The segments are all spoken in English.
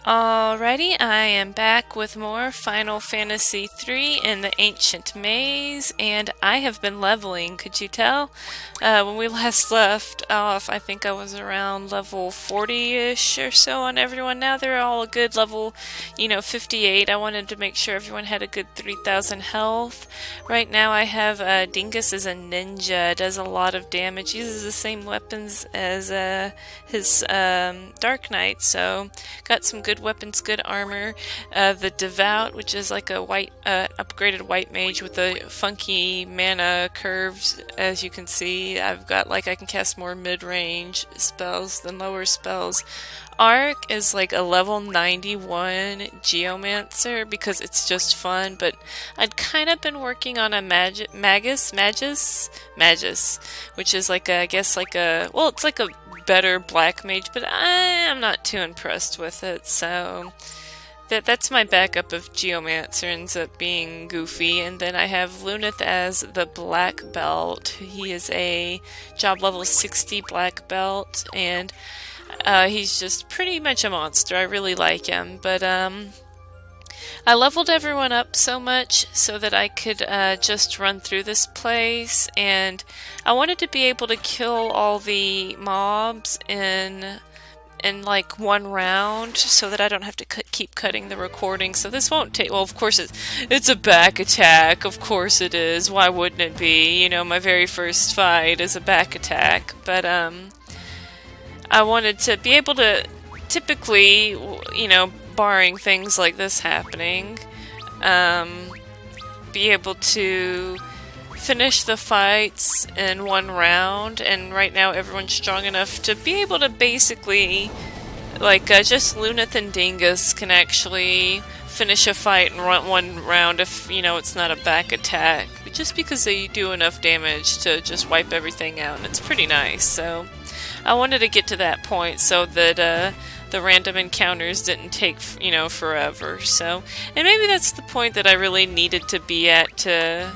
Alrighty, I am back with more Final Fantasy III in the Ancient Maze, and I have been leveling, could you tell? When we last left off, I think I was around level 40-ish or so on everyone. Now they're all a good level, 58. I wanted to make sure everyone had a good 3,000 health. Right now I have Dingus as a ninja, does a lot of damage, uses the same weapons as his Dark Knight, so got some good weapons, good armor. The Devout, which is like a white, upgraded white mage with the funky mana curves, as you can see. I've got I can cast more mid-range spells than lower spells. Arc is like a level 91 Geomancer because it's just fun, but I'd kind of been working on a Magus, which is it's like a better black mage, but I'm not too impressed with it, so that's my backup of Geomancer. Ends up being goofy. And then I have Luneth as the black belt. He is a job level 60 black belt, and he's just pretty much a monster. I really like him, but I leveled everyone up so much so that I could just run through this place, and I wanted to be able to kill all the mobs in like one round so that I don't have to keep cutting the recording. So this won't take, well, of course it's a back attack, of course it is, why wouldn't it be? My very first fight is a back attack, but I wanted to be able to typically, barring things like this happening, be able to finish the fights in one round, and right now everyone's strong enough to be able to basically, just Luneth and Dingus can actually finish a fight and run one round if, it's not a back attack, just because they do enough damage to just wipe everything out, and it's pretty nice. So I wanted to get to that point so that the random encounters didn't take, forever. So, and maybe that's the point that I really needed to be at to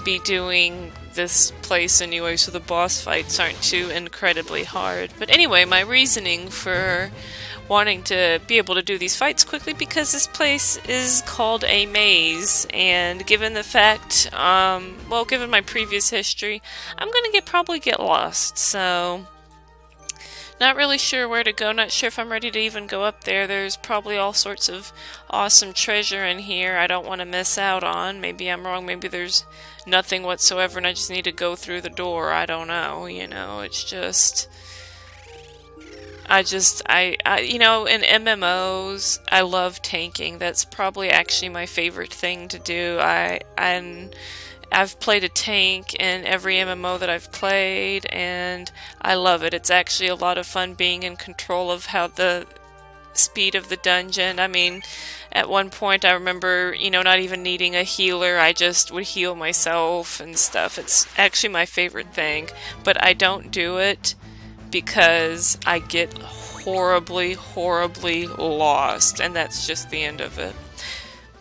be doing this place anyway, so the boss fights aren't too incredibly hard. But anyway, my reasoning for wanting to be able to do these fights quickly, because this place is called a maze, and given the fact, given my previous history, I'm gonna probably get lost, so not really sure where to go, not sure if I'm ready to even go up there. There's probably all sorts of awesome treasure in here I don't want to miss out on. Maybe I'm wrong, maybe there's nothing whatsoever and I just need to go through the door. I don't know, it's just... in MMOs, I love tanking. That's probably actually my favorite thing to do. I've played a tank in every MMO that I've played, and I love it. It's actually a lot of fun being in control of how the speed of the dungeon. I mean, at one point I remember, not even needing a healer. I just would heal myself and stuff. It's actually my favorite thing, but I don't do it because I get horribly, horribly lost, and that's just the end of it.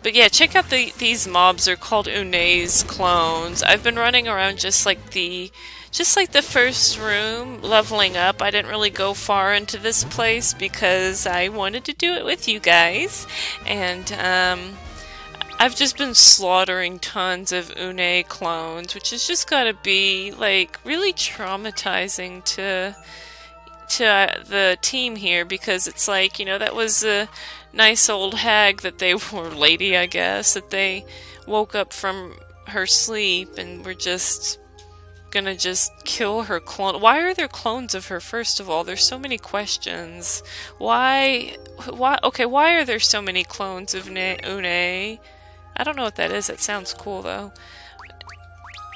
But yeah, check out these mobs. They're called Une's clones. I've been running around just like the first room, leveling up. I didn't really go far into this place because I wanted to do it with you guys. And I've just been slaughtering tons of Une clones, which has just gotta be really traumatizing to the team here, because it's that was a nice old hag that they were, lady I guess, that they woke up from her sleep and were just gonna kill her clone. Why are there clones of her, first of all? There's so many questions. Why are there so many clones of Une? I don't know what that is. That sounds cool though.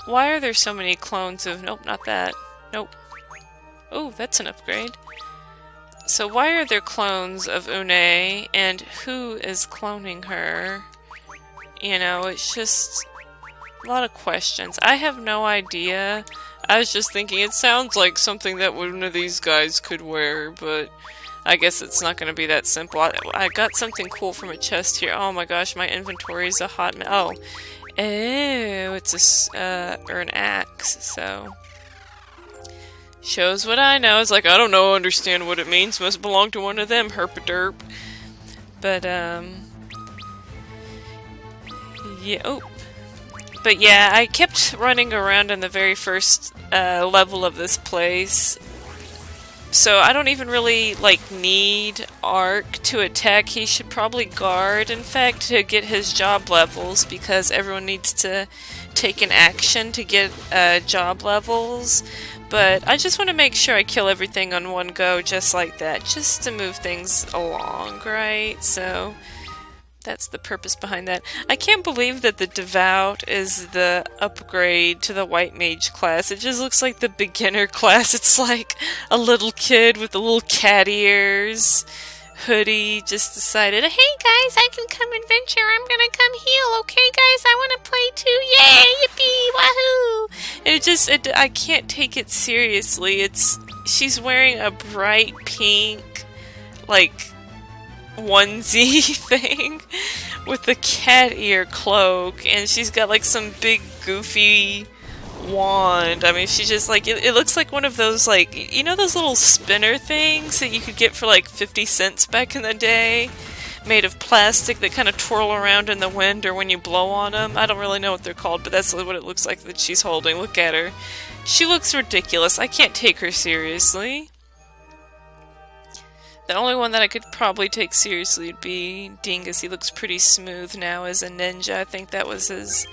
Why are there so many clones of... Nope, not that. Nope. Oh, that's an upgrade. So why are there clones of Une, and who is cloning her? It's just a lot of questions. I have no idea. I was just thinking it sounds like something that one of these guys could wear, but I guess it's not going to be that simple. I got something cool from a chest here. Oh my gosh, my inventory is a hot mess. Oh, it's an axe, so... Shows what I know. It's I don't know, understand what it means. Must belong to one of them, herpaderp. But, yeah, oh. But yeah, I kept running around in the very first level of this place. So I don't even really, like, need Ark to attack. He should probably guard, in fact, to get his job levels, because everyone needs to take an action to get job levels. But I just want to make sure I kill everything on one go, just like that, just to move things along, right? So that's the purpose behind that. I can't believe that the Devout is the upgrade to the White Mage class. It just looks like the beginner class. It's like a little kid with the little cat ears, hoodie, just decided, hey guys, I can come adventure. I'm gonna come heal. Okay guys, I want to play too. Yay, yippee, wahoo! And I can't take it seriously. She's wearing a bright pink, like, onesie thing with the cat ear cloak, and she's got like some big goofy wand. I mean, she just like it looks like one of those, like, you know, those little spinner things that you could get for like 50 cents back in the day, made of plastic that kind of twirl around in the wind or when you blow on them. I don't really know what they're called, but that's what it looks like that she's holding. Look at her. She looks ridiculous. I can't take her seriously. The only one that I could probably take seriously would be Dingus. He looks pretty smooth now as a ninja. I think that was his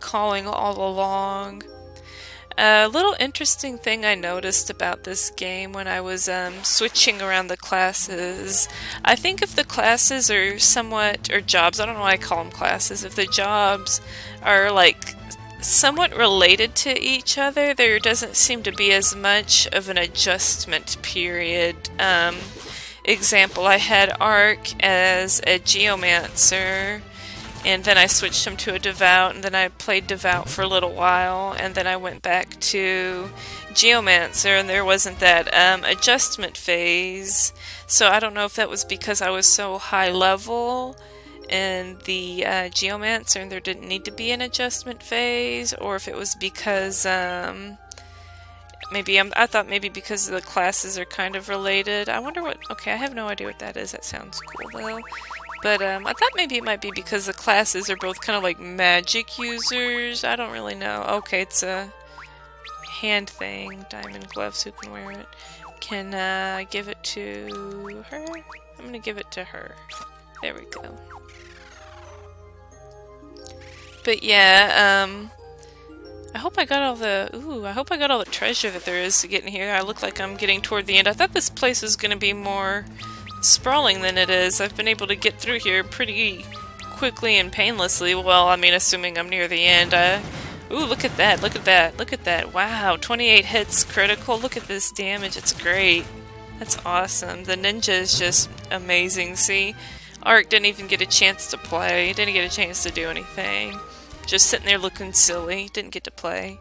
calling all along. A little interesting thing I noticed about this game when I was switching around the classes. I think if the classes are somewhat, or jobs, I don't know why I call them classes, if the jobs are like somewhat related to each other, there doesn't seem to be as much of an adjustment period. Example, I had Ark as a Geomancer, and then I switched him to a Devout, and then I played Devout for a little while, and then I went back to Geomancer, and there wasn't that adjustment phase. So I don't know if that was because I was so high level in the Geomancer and there didn't need to be an adjustment phase, or if it was because I thought maybe because the classes are kind of related. I wonder what... Okay, I have no idea what that is. That sounds cool, though. But, I thought maybe it might be because the classes are both kind of like magic users. I don't really know. Okay, it's a hand thing. Diamond gloves, who can wear it? Can I give it to her? I'm gonna give it to her. There we go. But yeah, I hope I got all the treasure that there is to get in here. I look like I'm getting toward the end. I thought this place was going to be more sprawling than it is. I've been able to get through here pretty quickly and painlessly. Well, I mean, assuming I'm near the end. Ooh, look at that, look at that, look at that. Wow, 28 hits critical. Look at this damage, it's great. That's awesome. The ninja is just amazing. See, Ark didn't even get a chance to play. Didn't get a chance to do anything. Just sitting there looking silly. Didn't get to play.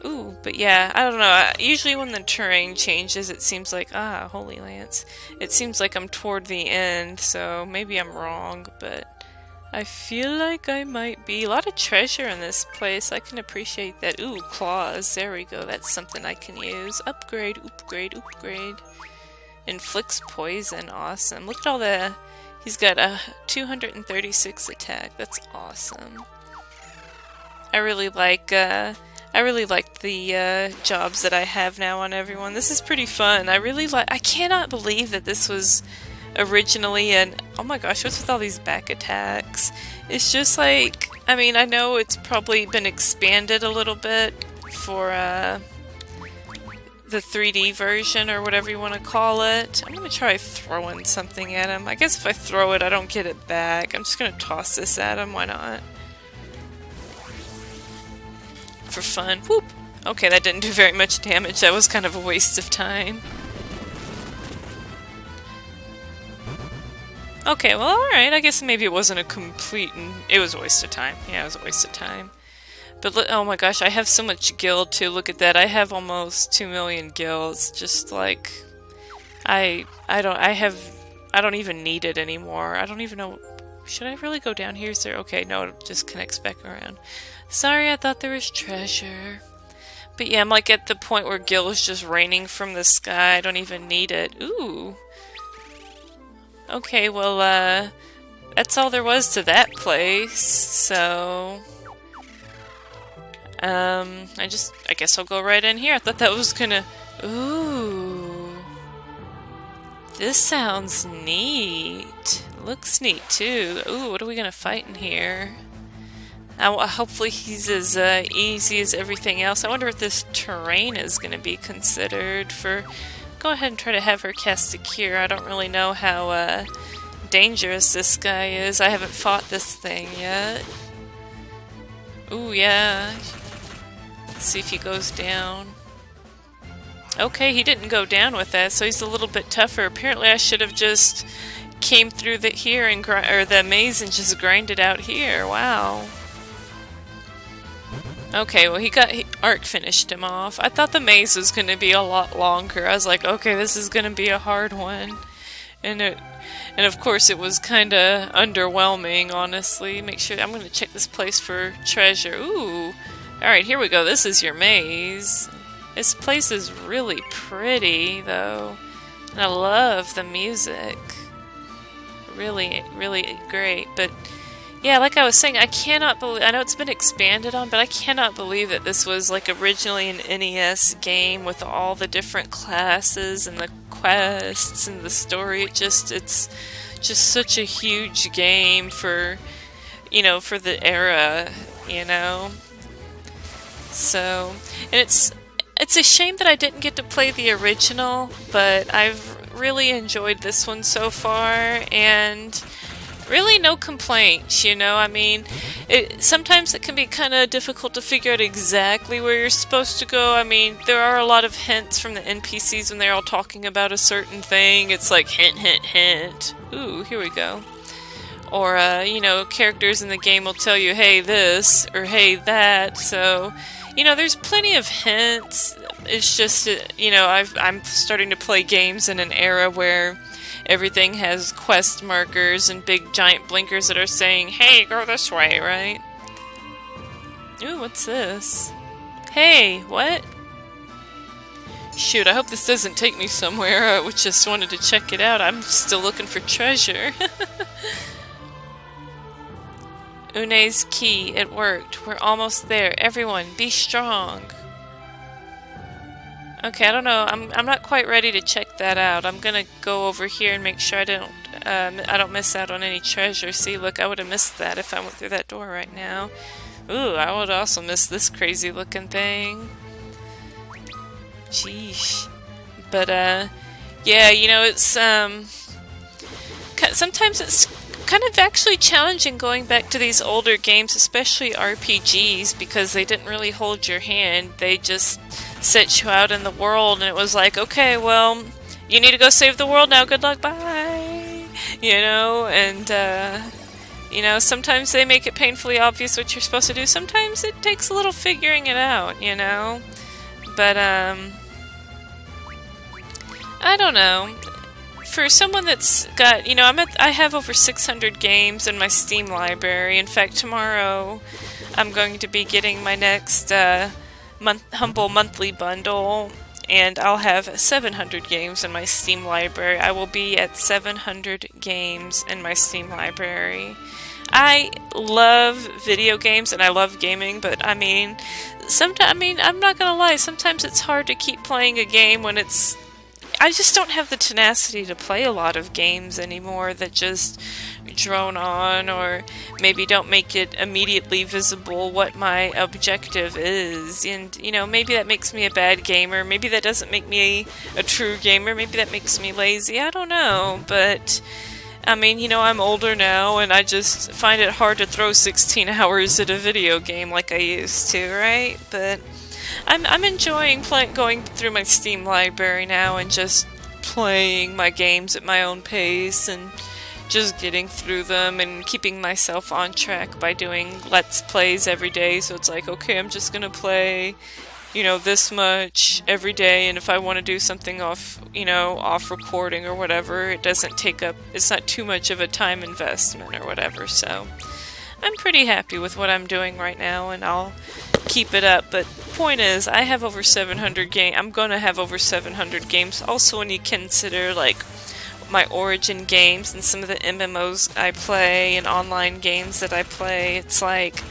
Ooh, but yeah, I don't know. Usually when the terrain changes, it seems like... Ah, Holy Lance. It seems like I'm toward the end, so maybe I'm wrong, but I feel like I might be. A lot of treasure in this place. I can appreciate that. Ooh, claws. There we go. That's something I can use. Upgrade, upgrade, upgrade. Inflicts poison. Awesome. Look at all the... He's got a 236 attack. That's awesome. I really like the jobs that I have now on everyone. This is pretty fun. I cannot believe that this was originally an... Oh my gosh, what's with all these back attacks? It's just like... I mean, I know it's probably been expanded a little bit for the 3D version or whatever you want to call it. I'm gonna try throwing something at him. I guess if I throw it, I don't get it back. I'm just gonna toss this at him. Why not? For fun. Whoop! Okay, that didn't do very much damage. That was kind of a waste of time. Okay, well, alright. I guess maybe it wasn't a complete... It was a waste of time. Yeah, it was a waste of time. But look, oh my gosh, I have so much guild too. Look at that. I have almost 2 million guilds. Just like... I don't even need it anymore. I don't even know... Should I really go down here? Is there... Okay, no, it just connects back around. Sorry, I thought there was treasure. But yeah, I'm like at the point where gil is just raining from the sky. I don't even need it. Ooh. Okay, well, that's all there was to that place, so... I guess I'll go right in here. I thought that was gonna... Ooh. This sounds neat. Looks neat, too. Ooh, what are we gonna fight in here? Hopefully he's as easy as everything else. I wonder if this terrain is gonna be considered for... Go ahead and try to have her cast a cure. I don't really know how, dangerous this guy is. I haven't fought this thing yet. Ooh, yeah. Let's see if he goes down. Okay, he didn't go down with that, so he's a little bit tougher. Apparently I should have just came through here and or the maze and just grinded out here. Wow. Okay, well Ark finished him off. I thought the maze was going to be a lot longer. I was like, okay, this is going to be a hard one. And of course it was kind of underwhelming, honestly. Make sure I'm going to check this place for treasure. Ooh. Alright, here we go. This is your maze. This place is really pretty, though. And I love the music. Really, really great. But, yeah, like I was saying, I cannot believe... I know it's been expanded on, but I cannot believe that this was, like, originally an NES game with all the different classes and the quests and the story. It's just such a huge game for, you know, for the era, you know? So, and it's a shame that I didn't get to play the original, but I've really enjoyed this one so far, and really no complaints, you know? I mean, sometimes it can be kind of difficult to figure out exactly where you're supposed to go. I mean, there are a lot of hints from the NPCs when they're all talking about a certain thing. It's like, hint, hint, hint. Ooh, here we go. Or, you know, characters in the game will tell you, hey, this, or hey, that, so... You know, there's plenty of hints. It's just, you know, I'm starting to play games in an era where everything has quest markers and big giant blinkers that are saying, hey, go this way, right? Ooh, what's this? Hey, what? Shoot, I hope this doesn't take me somewhere. I just wanted to check it out. I'm still looking for treasure. Une's key, it worked. We're almost there. Everyone, be strong. Okay, I don't know. I'm not quite ready to check that out. I'm gonna go over here and make sure I don't miss out on any treasure. See, look, I would have missed that if I went through that door right now. Ooh, I would also miss this crazy looking thing. Sheesh. But yeah, you know, it's sometimes it's kind of actually challenging going back to these older games, especially RPGs, because they didn't really hold your hand. They just set you out in the world, and it was like, okay, well, you need to go save the world now, good luck, bye! You know, and, you know, sometimes they make it painfully obvious what you're supposed to do. Sometimes it takes a little figuring it out, you know? But, I don't know. For someone that's got, you know, I have over 600 games in my Steam library. In fact, tomorrow I'm going to be getting my next Humble Monthly Bundle, and I'll have 700 games in my Steam library. I will be at 700 games in my Steam library. I love video games and I love gaming, but I mean, I'm not gonna lie, sometimes it's hard to keep playing a game when I just don't have the tenacity to play a lot of games anymore that just drone on, or maybe don't make it immediately visible what my objective is. And, you know, maybe that makes me a bad gamer, maybe that doesn't make me a true gamer, maybe that makes me lazy, I don't know, but... I mean, you know, I'm older now, and I just find it hard to throw 16 hours at a video game like I used to, right? But... I'm enjoying going through my Steam library now and just playing my games at my own pace and just getting through them and keeping myself on track by doing Let's Plays every day. So it's like, okay, I'm just gonna play, you know, this much every day, and if I want to do something off, you know, off recording or whatever, it doesn't take up, it's not too much of a time investment or whatever, so I'm pretty happy with what I'm doing right now, and I'll keep it up. But point is, I have over 700 games. I'm gonna have over 700 games. Also, when you consider, like, my origin games and some of the MMOs I play and online games that I play, it's like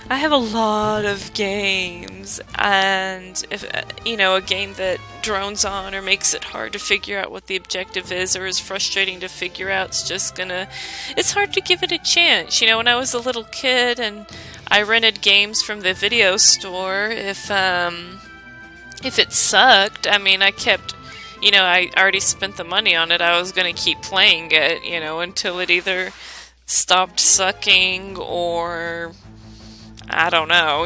I have a lot of games, and if a game that drones on or makes it hard to figure out what the objective is or is frustrating to figure out, it's hard to give it a chance. When I was a little kid and I rented games from the video store, if it sucked, I kept, I already spent the money on it, I was going to keep playing it, until it either stopped sucking or I don't know,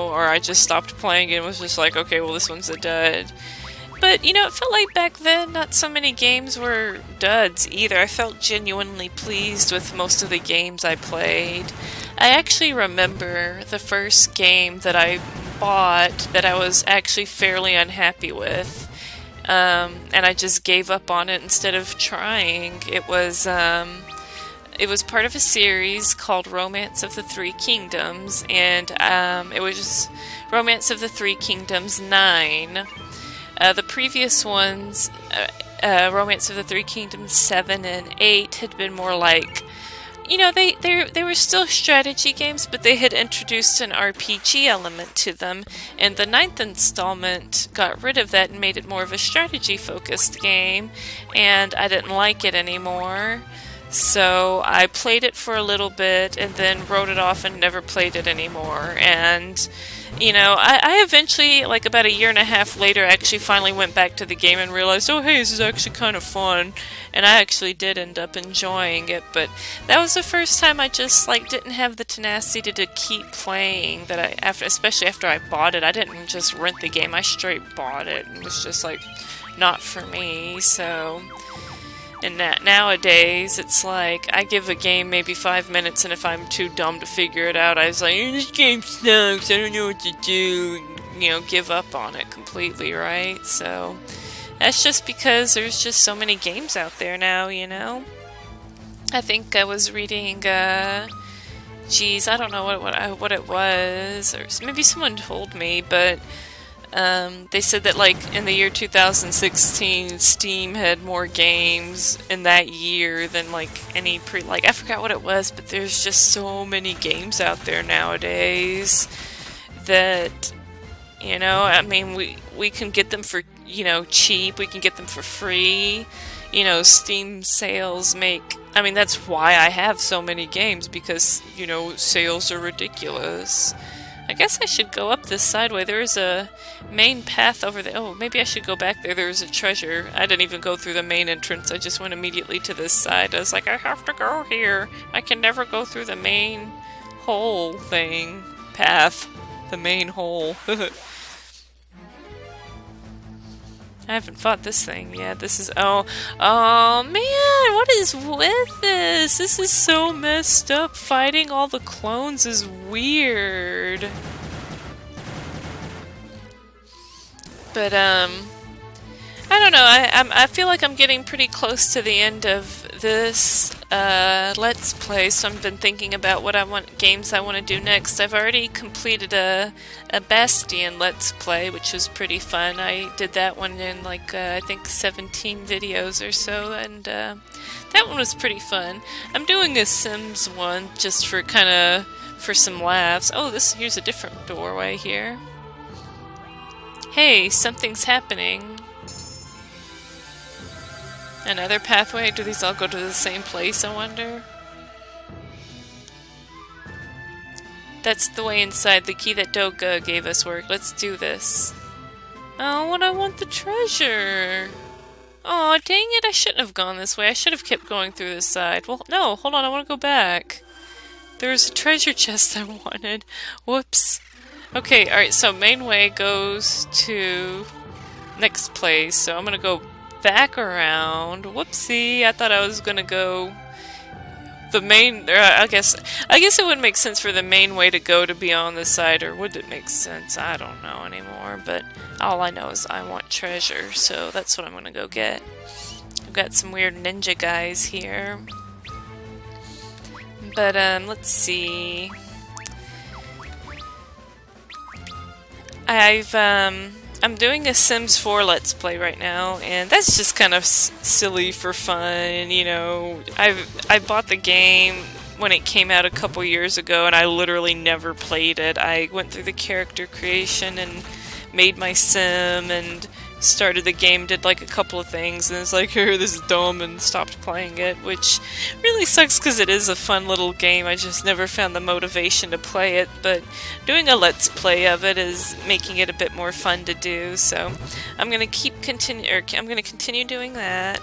or I just stopped playing and was just like, okay, well, this one's a dud. But, it felt like back then not so many games were duds either. I felt genuinely pleased with most of the games I played. I actually remember the first game that I bought that I was actually fairly unhappy with. And I just gave up on it instead of trying. It was part of a series called Romance of the Three Kingdoms, and it was just Romance of the Three Kingdoms 9. The previous ones, Romance of the Three Kingdoms 7 and 8, had been more like, they were still strategy games, but they had introduced an RPG element to them, and the 9th installment got rid of that and made it more of a strategy-focused game, and I didn't like it anymore. So I played it for a little bit and then wrote it off and never played it anymore. And, I eventually, like about a year and a half later, actually finally went back to the game and realized, oh hey, this is actually kind of fun. And I actually did end up enjoying it, but that was the first time I just didn't have the tenacity to keep playing. Especially after I bought it, I didn't just rent the game, I straight bought it. It was just not for me, so. And nowadays, it's like, I give a game maybe 5 minutes, and if I'm too dumb to figure it out, I was like, this game sucks, I don't know what to do, give up on it completely, right? So, that's just because there's just so many games out there now, I think I was reading, I don't know what it was, or maybe someone told me, but they said that in the year 2016, Steam had more games in that year than any I forgot what it was, but there's just so many games out there nowadays that we can get them for cheap, we can get them for free. Steam sales that's why I have so many games, because sales are ridiculous. I guess I should go up this sideway. There is a main path over there. Oh, maybe I should go back there. There is a treasure. I didn't even go through the main entrance. I just went immediately to this side. I was like, I have to go here. I can never go through the main hole thing. Path. The main hole. I haven't fought this thing yet. This is... Oh man! What is with this? This is so messed up. Fighting all the clones is weird. But, I don't know. I feel like I'm getting pretty close to the end of this Let's Play, so I've been thinking about games I want to do next. I've already completed a Bastion Let's Play, which was pretty fun. I did that one in I think 17 videos or so, and that one was pretty fun. I'm doing a Sims one just for for some laughs. Oh, here's a different doorway here. Hey, something's happening. Another pathway? Do these all go to the same place, I wonder? That's the way inside. The key that Doga gave us work. Let's do this. Oh, I want the treasure. Oh, dang it, I shouldn't have gone this way. I should have kept going through this side. Well, no, hold on, I want to go back. There's a treasure chest I wanted. Whoops. Okay, alright, so main way goes to next place, so I'm gonna go back around. Whoopsie, I thought I was gonna go the main... I guess it would make sense for the main way to be on this side, or would it make sense? I don't know anymore, but all I know is I want treasure, so that's what I'm gonna go get. I've got some weird ninja guys here. But, let's see... I'm doing a Sims 4 Let's Play right now, and that's just kind of silly for fun, you know. I bought the game when it came out a couple years ago, and I literally never played it. I went through the character creation and made my sim and started the game, did like a couple of things, and it's like, oh, this is dumb, and stopped playing it, which really sucks because it is a fun little game. I just never found the motivation to play it, but doing a let's play of it is making it a bit more fun to do, so I'm gonna continue doing that.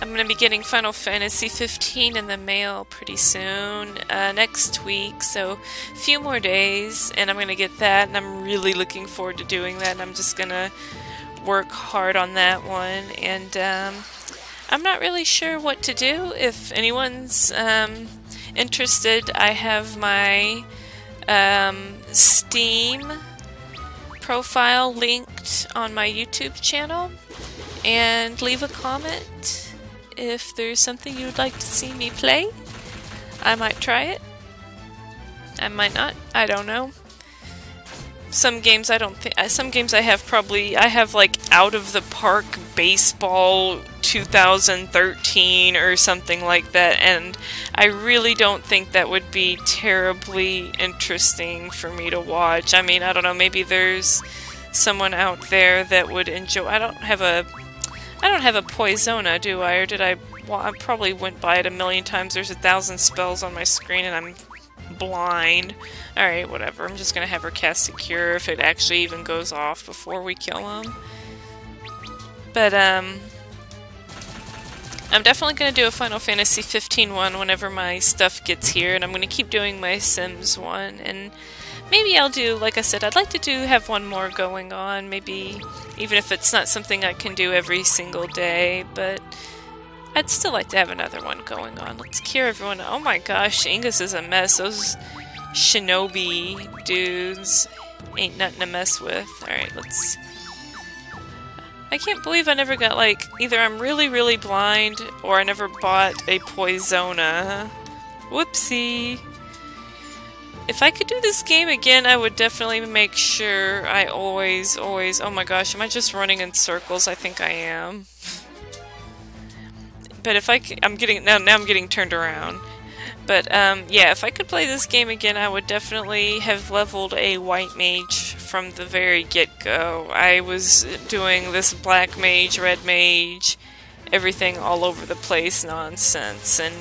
I'm going to be getting Final Fantasy 15 in the mail pretty soon, next week, so a few more days, and I'm going to get that, and I'm really looking forward to doing that, and I'm just going to work hard on that one, and I'm not really sure what to do. If anyone's interested, I have my Steam profile linked on my YouTube channel, and leave a comment if there's something you'd like to see me play. I might try it. I might not. I don't know. Some games I don't think. Some games I have like Out of the Park Baseball 2013 or something like that, and I really don't think that would be terribly interesting for me to watch. I mean, I don't know. Maybe there's someone out there that would enjoy. I don't have a Poisona, do I? Or did I? Well, I probably went by it a million times. There's 1,000 spells on my screen and I'm blind. Alright, whatever. I'm just gonna have her cast a cure if it actually even goes off before we kill him. But, I'm definitely gonna do a Final Fantasy 15 one whenever my stuff gets here, and I'm gonna keep doing my Sims one, and maybe I'll do, like I said, I'd like to have one more going on, maybe even if it's not something I can do every single day, but I'd still like to have another one going on. Let's cure everyone. Oh my gosh, Angus is a mess. Those shinobi dudes ain't nothing to mess with. Alright, let's... I can't believe I never got, like, either I'm really, really blind, or I never bought a Poisona. Whoopsie. If I could do this game again, I would definitely make sure I always... Oh my gosh, am I just running in circles? I think I am. But if I'm getting... Now I'm getting turned around. But, yeah, if I could play this game again, I would definitely have leveled a white mage from the very get-go. I was doing this black mage, red mage, everything all over the place nonsense. And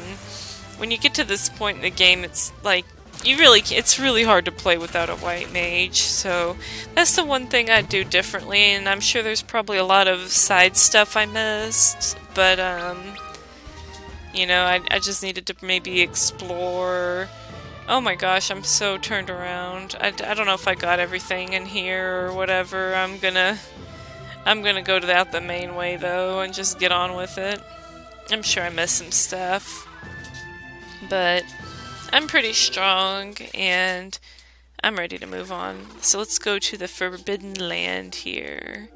when you get to this point in the game, it's like... it's really hard to play without a white mage, so that's the one thing I'd do differently, and I'm sure there's probably a lot of side stuff I missed, but, you know, I just needed to maybe explore. Oh my gosh, I'm so turned around. I don't know if I got everything in here or whatever. I'm gonna go out the main way, though, and just get on with it. I'm sure I missed some stuff, but I'm pretty strong, and I'm ready to move on. So let's go to the Forbidden Land here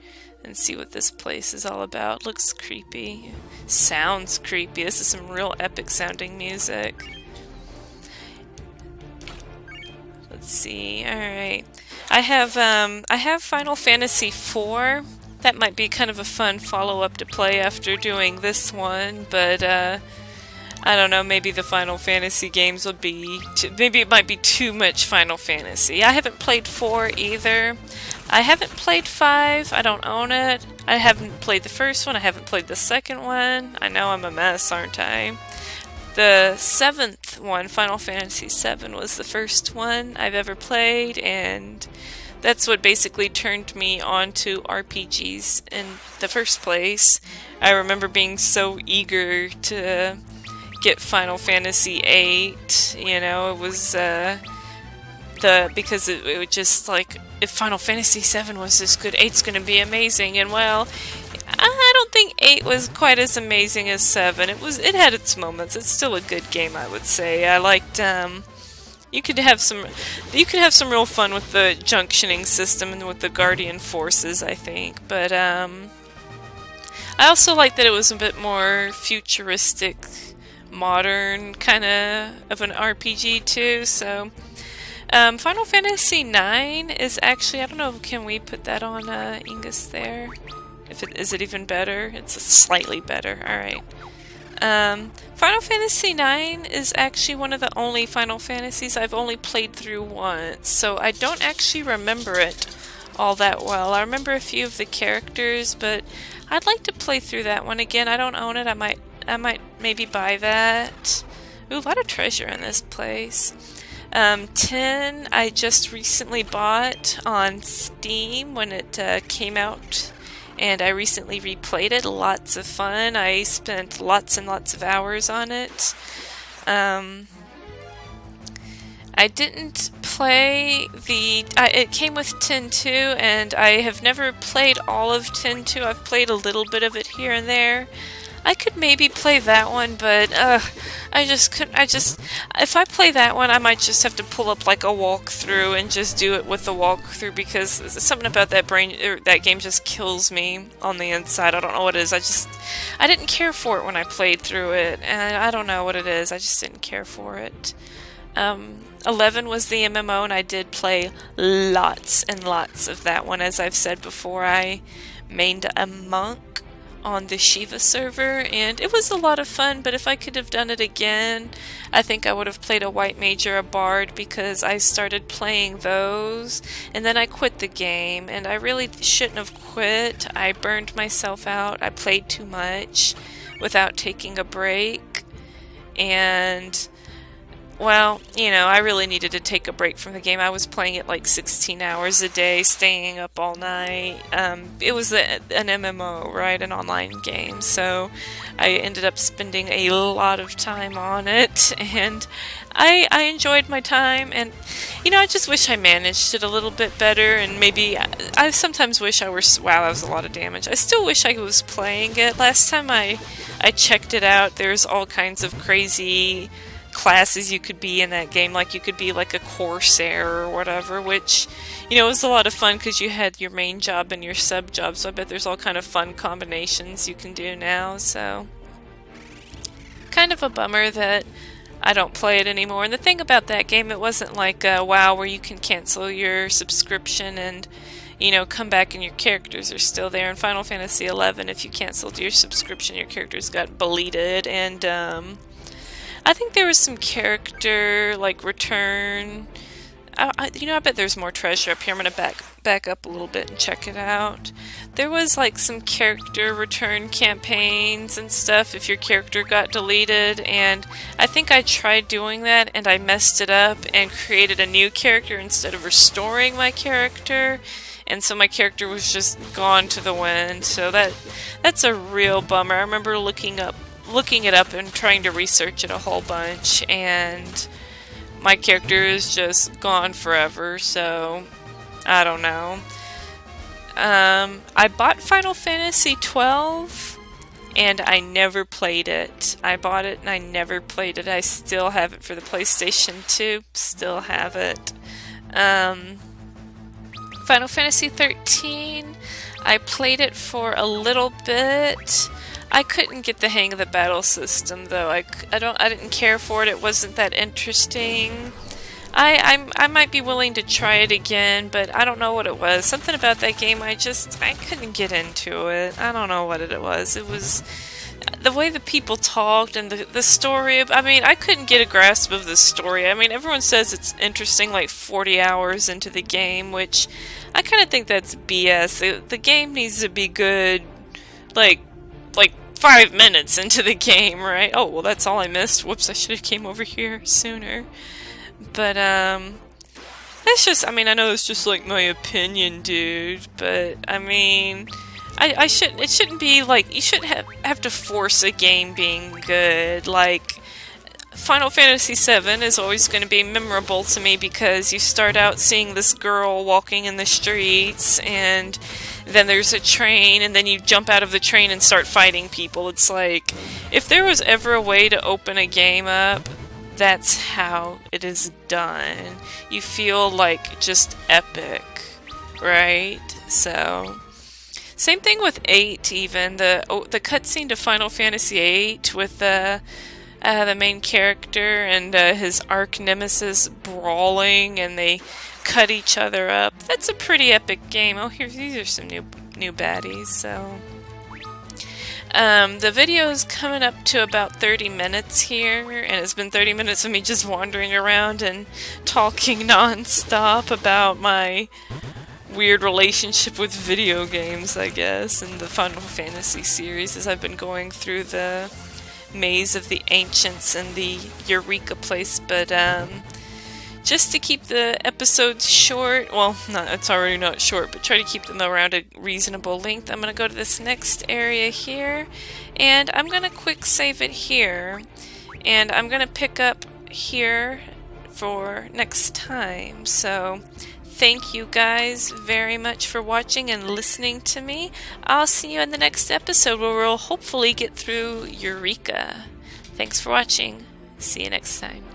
and see what this place is all about. Looks creepy. Sounds creepy. This is some real epic sounding music. Let's see. Alright. I have Final Fantasy 4. That might be kind of a fun follow-up to play after doing this one, but I don't know, maybe the Final Fantasy games would be... maybe it might be too much Final Fantasy. I haven't played 4 either. I haven't played 5. I don't own it. I haven't played the first one. I haven't played the second one. I know I'm a mess, aren't I? The 7th one, Final Fantasy 7, was the first one I've ever played, and that's what basically turned me on to RPGs in the first place. I remember being so eager to get Final Fantasy 8, you know, it was because it would just like, if Final Fantasy 7 was this good, 8's gonna be amazing, and well, I don't think 8 was quite as amazing as 7. It had its moments. It's still a good game, I would say. I liked you could have some real fun with the junctioning system and with the Guardian Forces, I think. But I also liked that it was a bit more futuristic, modern kind of an RPG too, so Final Fantasy 9 is actually, I don't know, can we put that on Ingus there? Is it even better? It's slightly better. Alright. Final Fantasy 9 is actually one of the only Final Fantasies I've only played through once, so I don't actually remember it all that well. I remember a few of the characters, but I'd like to play through that one again. I don't own it. I might maybe buy that. Ooh, a lot of treasure in this place. 10 I just recently bought on Steam when it came out, and I recently replayed it. Lots of fun. I spent lots and lots of hours on it. I didn't play it came with 10-2, and I have never played all of 10-2. I've played a little bit of it here and there. I could maybe play that one, but I just couldn't. If I play that one, I might just have to pull up like a walkthrough and just do it with the walkthrough, because something about that game just kills me on the inside. I don't know what it is. I didn't care for it when I played through it, and I don't know what it is. I just didn't care for it. 11 was the MMO, and I did play lots and lots of that one. As I've said before, I mained a monk on the Shiva server, and it was a lot of fun, but if I could have done it again, I think I would have played a white mage or a bard, because I started playing those, and then I quit the game, and I really shouldn't have quit. I burned myself out. I played too much without taking a break, and well, you know, I really needed to take a break from the game. I was playing it like 16 hours a day, staying up all night. It was an MMO, right? An online game. So I ended up spending a lot of time on it, and I enjoyed my time. And, you know, I just wish I managed it a little bit better, and maybe I sometimes wish I were... Wow, that was a lot of damage. I still wish I was playing it. Last time I checked it out, there's all kinds of crazy classes you could be in that game. Like, you could be like a corsair or whatever, which, you know, was a lot of fun because you had your main job and your sub job, so I bet there's all kind of fun combinations you can do now. So kind of a bummer that I don't play it anymore. And the thing about that game, it wasn't like WoW, where you can cancel your subscription and, you know, come back and your characters are still there. In Final Fantasy 11, if you canceled your subscription, your characters got deleted, and I think there was some character, like, return. You know, I bet there's more treasure up here. I'm going to back up a little bit and check it out. There was, like, some character return campaigns and stuff if your character got deleted, and I think I tried doing that, and I messed it up and created a new character instead of restoring my character, and so my character was just gone to the wind. So that's a real bummer. I remember looking it up and trying to research it a whole bunch, and my character is just gone forever, so I don't know. I bought Final Fantasy 12 and I never played it. I bought it and I never played it. I still have it for the PlayStation 2. Still have it. Final Fantasy 13, I played it for a little bit. I couldn't get the hang of the battle system, though. I didn't care for it. It wasn't that interesting. I might be willing to try it again, but I don't know what it was. Something about that game, I couldn't get into it. I don't know what it was. It was the way the people talked and the story. I mean, I couldn't get a grasp of the story. I mean, everyone says it's interesting like 40 hours into the game, which I kind of think that's BS. The game needs to be good, like 5 minutes into the game, right? Oh, well, that's all I missed. Whoops, I should have came over here sooner. But, that's just, I mean, I know it's just, like, my opinion, dude, but, I mean, it shouldn't be, like, you shouldn't have to force a game being good. Like, Final Fantasy VII is always going to be memorable to me because you start out seeing this girl walking in the streets, and then there's a train, and then you jump out of the train and start fighting people. It's like, if there was ever a way to open a game up, that's how it is done. You feel like just epic, right? So, same thing with 8 even. The cutscene to Final Fantasy 8 with the the main character and his arch nemesis brawling, and they cut each other up. That's a pretty epic game. Oh, here, these are some new baddies. So, the video is coming up to about 30 minutes here, and it's been 30 minutes of me just wandering around and talking non-stop about my weird relationship with video games, I guess, and the Final Fantasy series as I've been going through the Maze of the Ancients and the Eureka place. But just to keep the episodes short, well, it's already not short, but try to keep them around a reasonable length, I'm going to go to this next area here, and I'm going to quick save it here, and I'm going to pick up here for next time. So thank you guys very much for watching and listening to me. I'll see you in the next episode where we'll hopefully get through Eureka. Thanks for watching. See you next time.